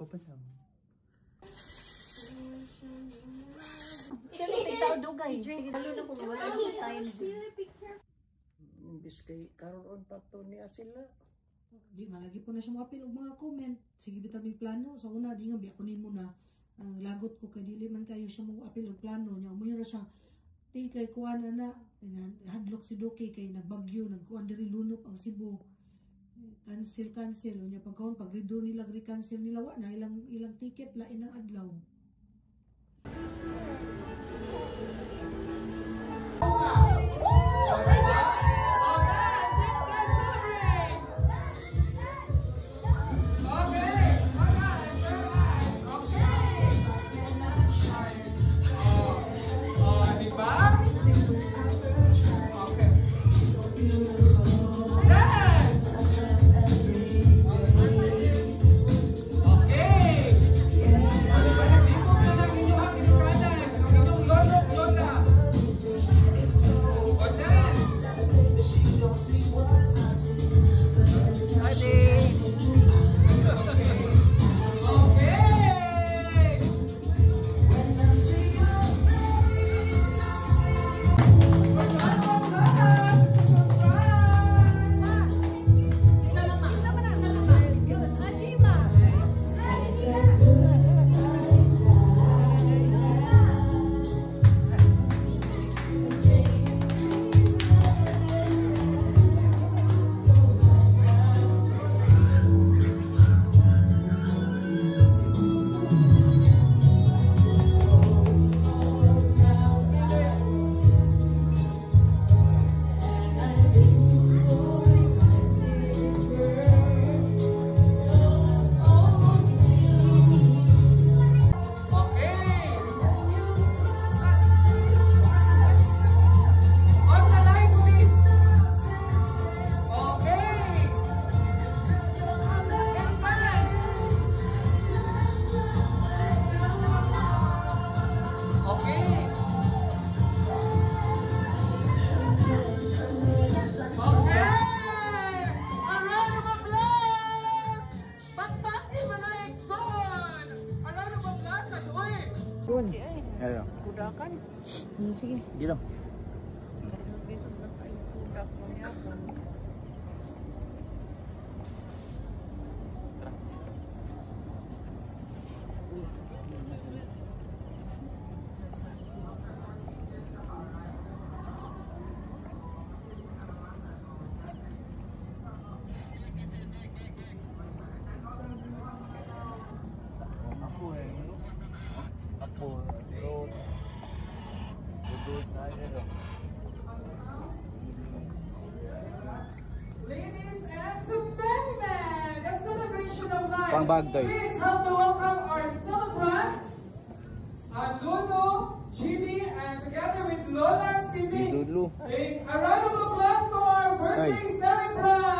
Papasama. Siya may tao dugay. Sige, lalo na kung wala yung time. Imbis kay karoon pa to niya sila. Di malagi po na siya mga mga comment. Sige bitaw may plano. So una di nga biyakunin mo na lagot ko kay dili man kayo siya mo apil og plano niya. Umayo ra siya. Di kay kuan na hadlok si Doki kay nagbagyo nagkuan diri lunop ang Cebu. Cancel unya pagkaon pag redo nila re-cancel nila wa na ilang ticket lain ang adlaw. Ayo. Kudakan. Sige. Dito. Ladies and gentlemen, a celebration of life. Pangbagay. Please help me welcome our celebrants, Lolo, Jimmy, and together with Lola Simi. A round of applause to our birthday celebrant.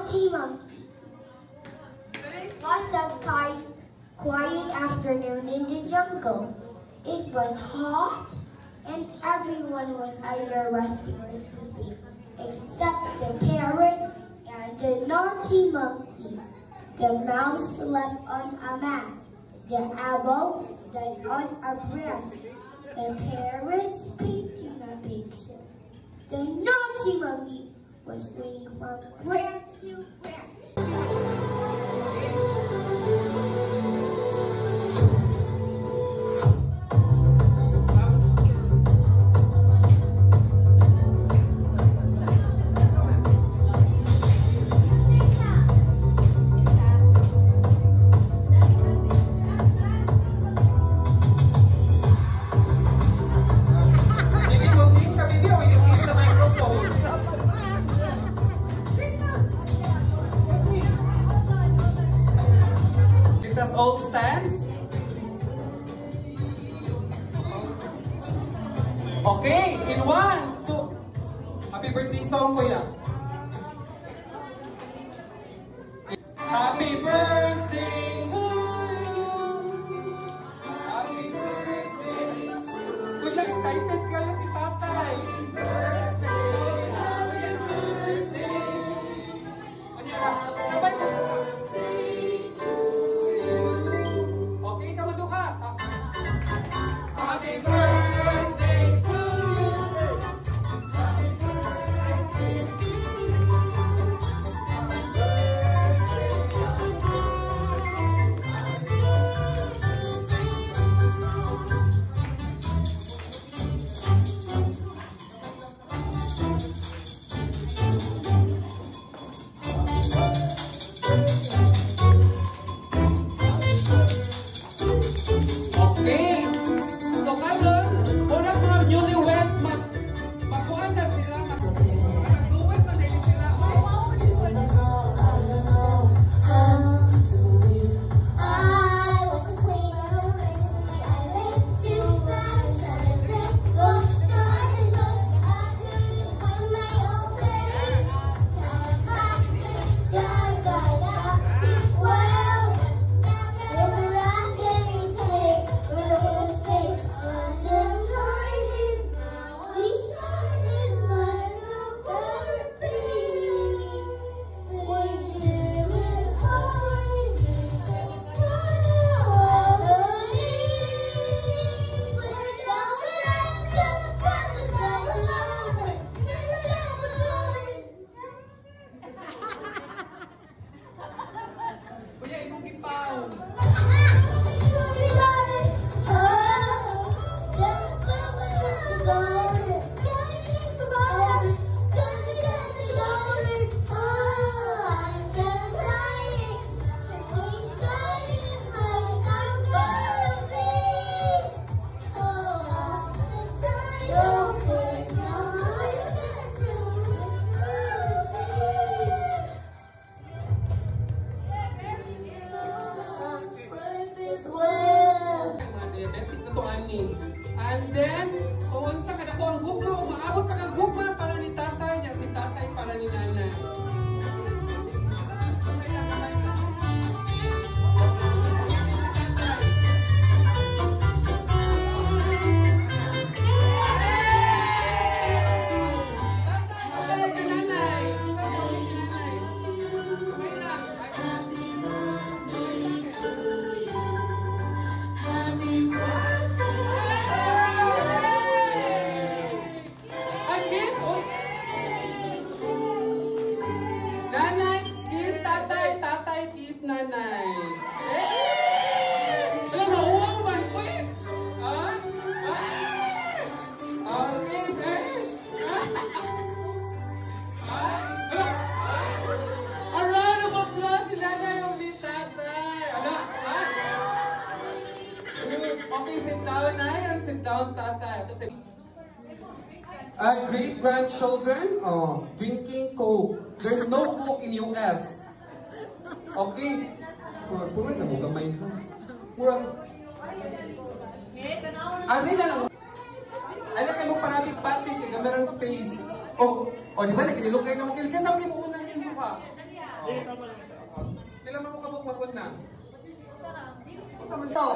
naughty monkey. Was a quiet afternoon in the jungle. It was hot and everyone was either resting or sleeping except the parrot and the naughty monkey. The mouse slept on a mat. The owl was on a branch. The parrot painting a picture. The naughty monkey was swinging from branch to branch. All stands. Okay, in 1, 2. Happy birthday song, kuya. Happy birthday to you. Happy birthday to you. Kuya, excited ka lang si tatay. Happy birthday. Happy birthday. Ano yan? Sabay mo. Happy birthday to you. Happy birthday to okay. So karon, una mga newlyweds magkuhan na sila. Nagduwit na lang sila. I was a queen of a place where I lived to God and celebrate both stars and both I couldn't find my old place. Now I'm back in Jakarta to world. There's a rocking place where the whole state under lightning. We shining like a parapet. We do it hard. Kuya, imong kipaw. And then, kung unsa ka na ko ang gugma, umaabot pa ng gugma para ni tatay niya, si tatay para ni nanay. Tatay ka nanay. Okay lang. Kiss, oh. Nanay, kiss tatay, tatay, kiss nanay. Alam mo, uwaw man, uy. Ha? Ha? Oh, kiss, eh. Ha? A round of applause si nanay o ni tatay. Ano? Ha? Okay, sit down, nay. Sit down, tatay. Great-grandchildren, drinking Coke. There's no Coke in US. Okay? Puro na mo gamay ha. Purang... Ari na lang. Ala kayo mo panabig pati, kaya gamerang space. O di ba, nagkinilog kayo naman. Kasi ang kinuunan yung duha. Sila mo kabukwaton na. Basta man to.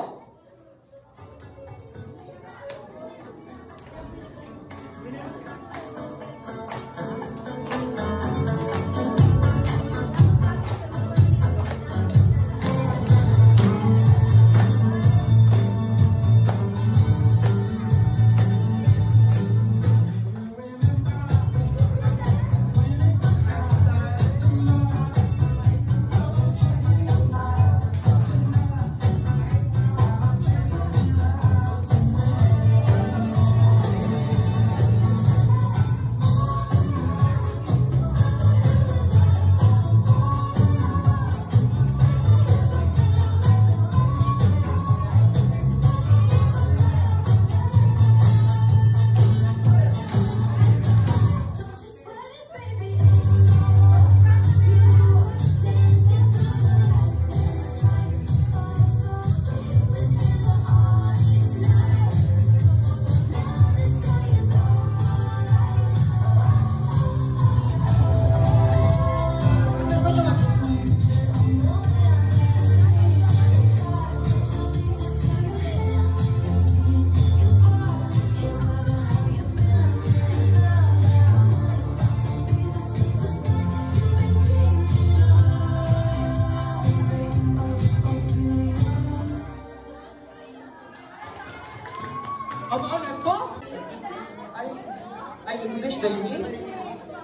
Ay English daily.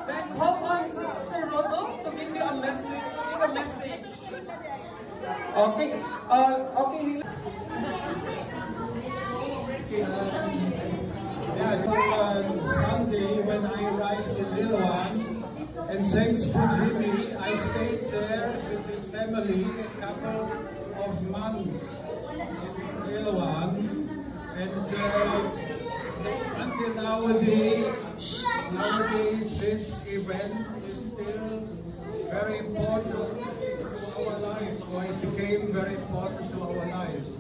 Then call on Sir Rodo to give you a message. Okay. Okay. Sunday when I arrived in Lilwan, and thanks to Jimmy, I stayed there with his family a couple of months in Lilwan, and until nowadays this event is still very important to our lives, or it became very important to our lives.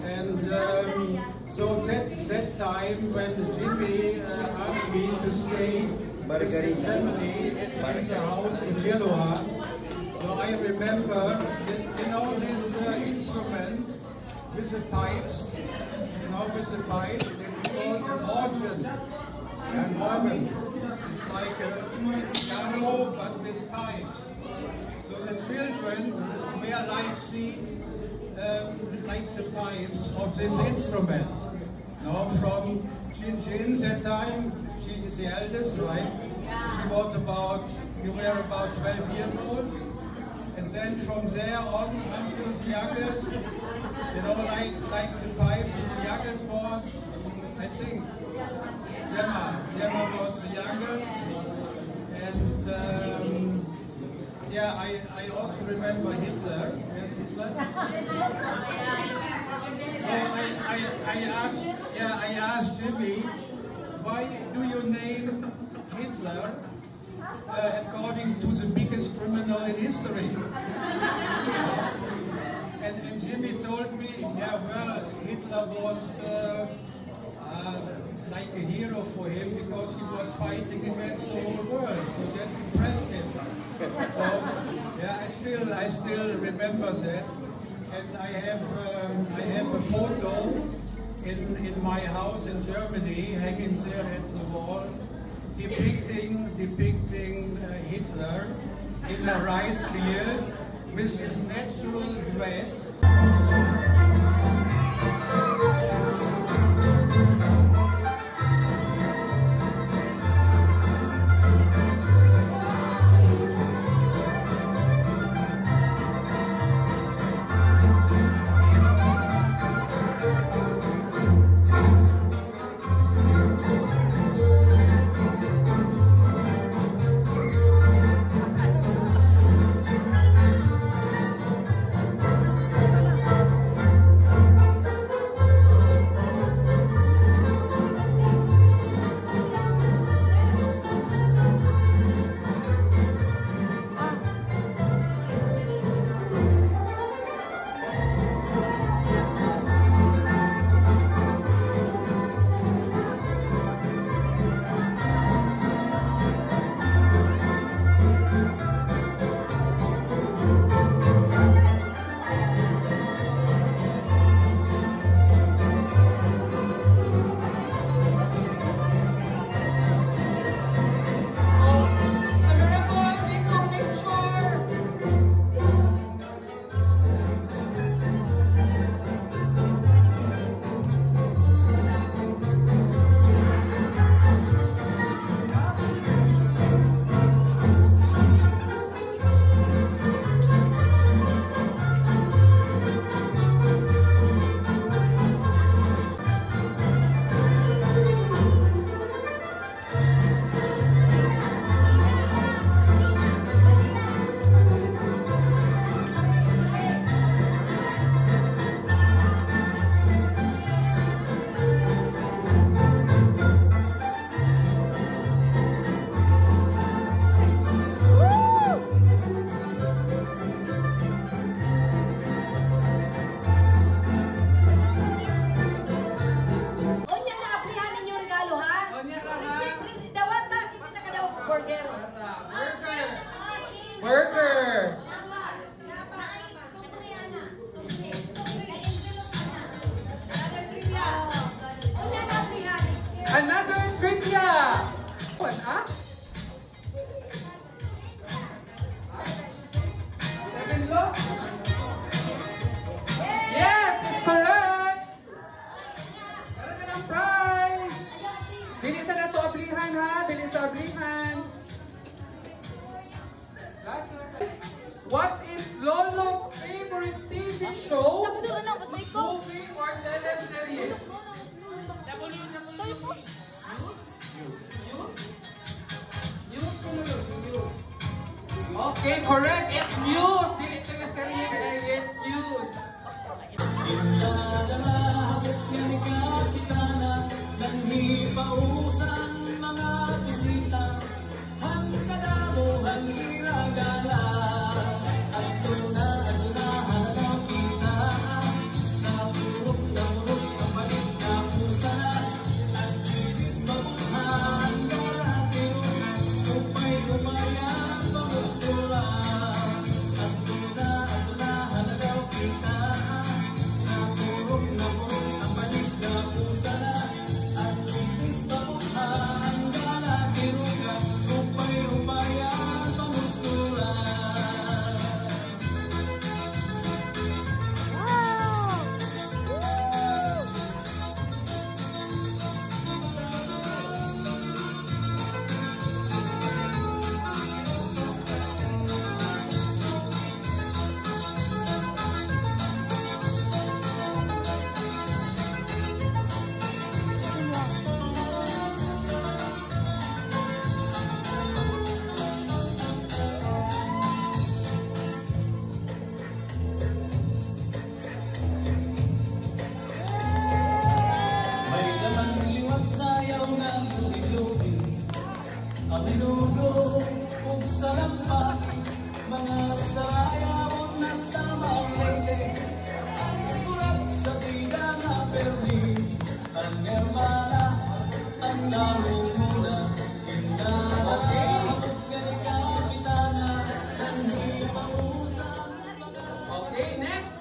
And so that time when Jimmy asked me to stay with his family in the house in Lilwan, so I remember, you know, this instrument with the pipes, it's called an organ, an organ. It's like a piano but with pipes. So the children were like the pipes of this instrument. Now from Jin that time, she is the eldest, right? You were about 12 years old. And then from there on until the youngest, you know, like the pipes, the youngest was, I think, Gemma. Gemma was the youngest. And yeah, I also remember Hitler. Yes, Hitler. So I asked Jimmy, why do you name Hitler according to the biggest criminal in history? And Jimmy told me, yeah, well, Hitler was like a hero for him because he was fighting against the whole world, so that impressed him. So yeah, I still remember that, and I have a photo in my house in Germany hanging there at the wall, depicting Hitler in a rice field with his natural dress. Burger. Burger. Another trivia. What, ah? 7 loaf? Yes, it's correct. Meron ka ng prize. Dili sa na to ablihan ha. Dili sa ablihan. What is Lolo's favorite TV show, movie, or teleserye? Okay, correct. It's news. Dili teleserye, it's news. Okay, next.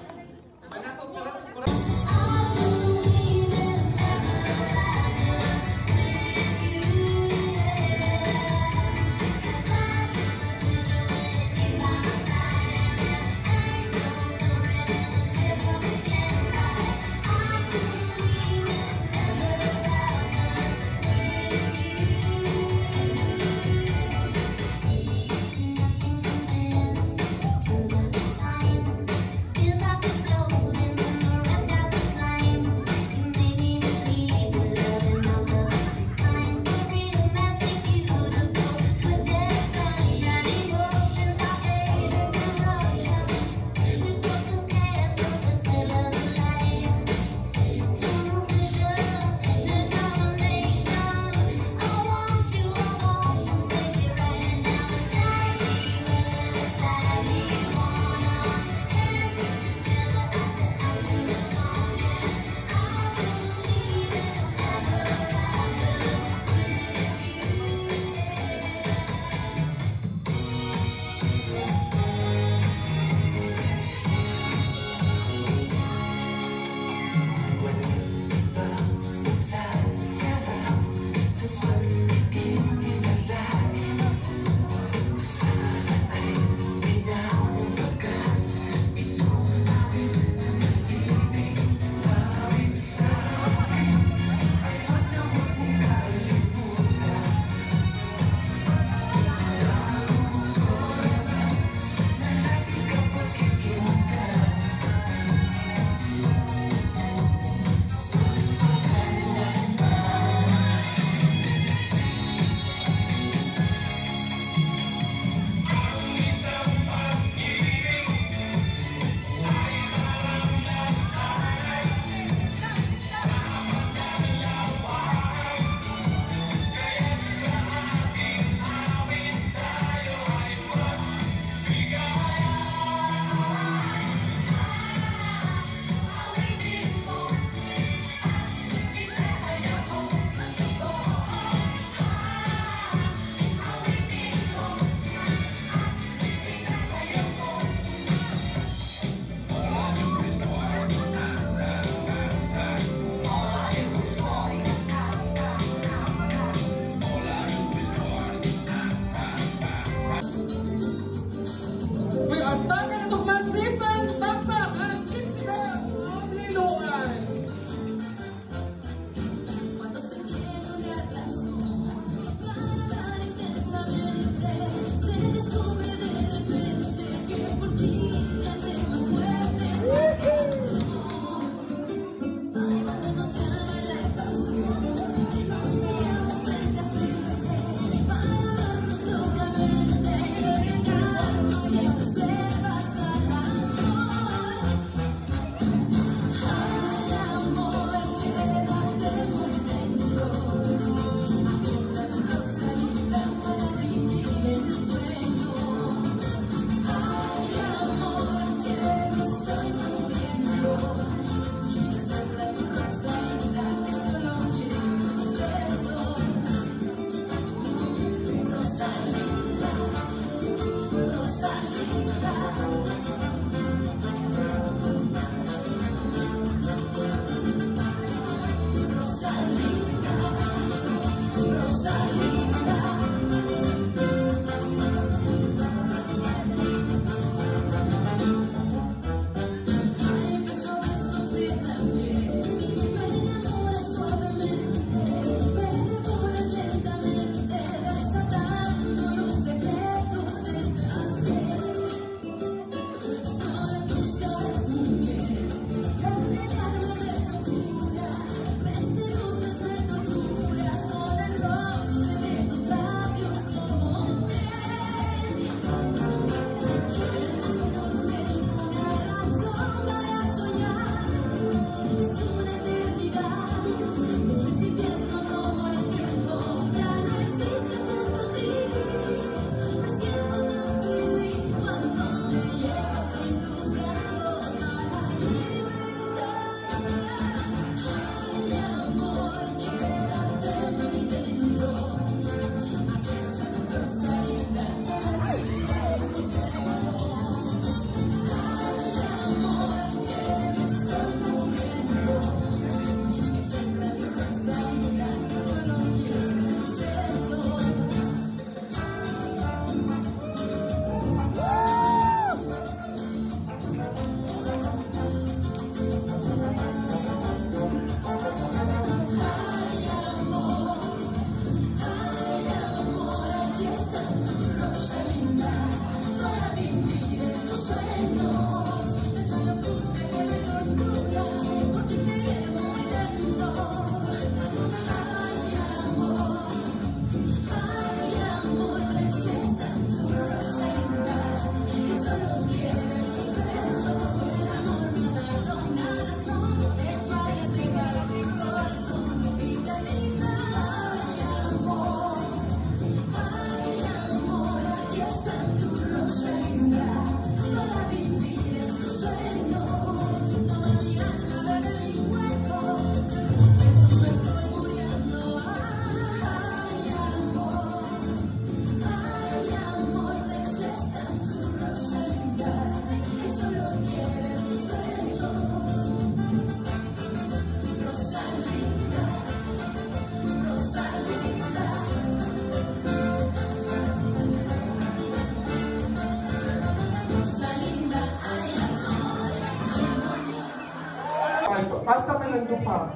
Asa ka ng duha?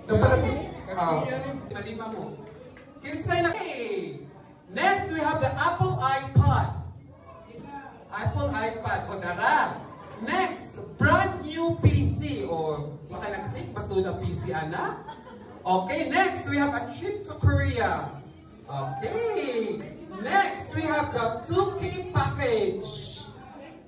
Dapat malima mo. Kinsay na Next, we have the Apple iPad. Apple iPad. O dara. Next, brand new PC. O, baka nag-click, masunod ang PC, ana? Okay, next, we have a trip to Korea. Okay. Next, we have the 2K package.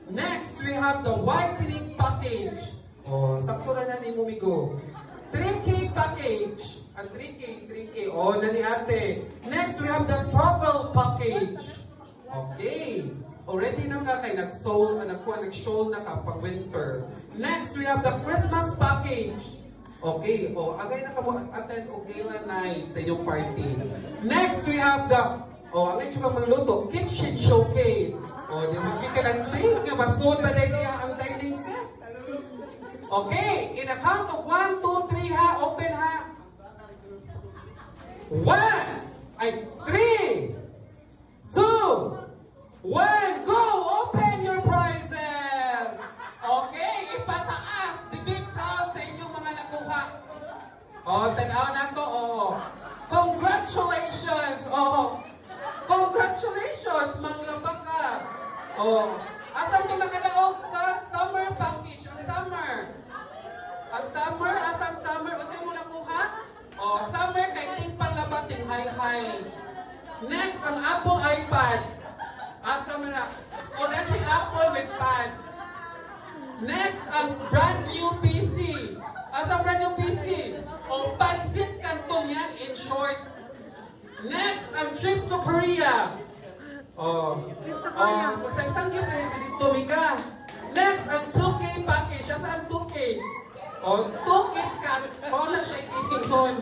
Next, we have the whitening package. Oh, sakto na ni Mumigo. 3K package. Ang 3K. Oh, nani ate. Next, we have the travel package. Okay. Already na ka kay nag-soul, nag-show na ka pang winter. Next, we have the Christmas package. Okay. Oh, agay na ka mo attend o gala night sa inyong party. Next, we have the agay juga magluto, kitchen showcase. Oh, di magbi ka ng link nga masod ba dahil niya ang dining set. Okay, in a count of 1, 2, 3 ha, open ha. 3, 2, 1, go! Open your prizes! Okay, ipataas. The big proud sa inyong mga nakuha. Oh, tanaw na to, oh. Congratulations! Oh, congratulations, manglabak ka. Oh, asang itong nakadaog sa summer package. Ang summer, asang summer, o sa'yo mo nakuha? Oh, summer kay ting panlabat, ting high. Next, ang Apple iPad. Asa mo na? O, that's yung Apple with pad. Next, ang brand new PC. Asa brand new PC? O, pansit kantong yan in short. Next, ang trip to Korea. Magsangsang-gip na yung dito, Mika. Next, ang 2K package. Asa ang 2K? O, 2 KitKat. O, na siya ikihingon.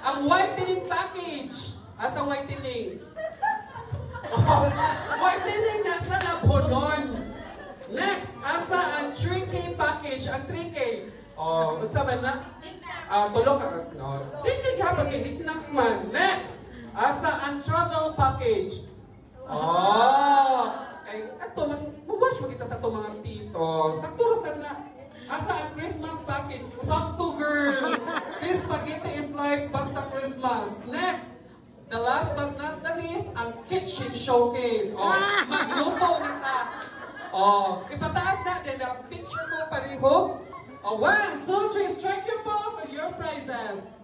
Ang whitening package. Asa whitening? Whitening nasa nabonon. Next, asa ang 3K package. Ang 3K. O, unsa man na? Tulog ka. 3K hapon kay Niknak man. Next, asa ang travel package. Kay ato man mubash mo kita sa to mga tito. Sakto ra na. Asa ang Christmas package? Sakto girl. This spaghetti is like basta Christmas. Next, the last but not the least, ang kitchen showcase. Magluto na ta. Ipataas na din ang picture ko palihog. 1, 2, 3, strike your balls and your prizes.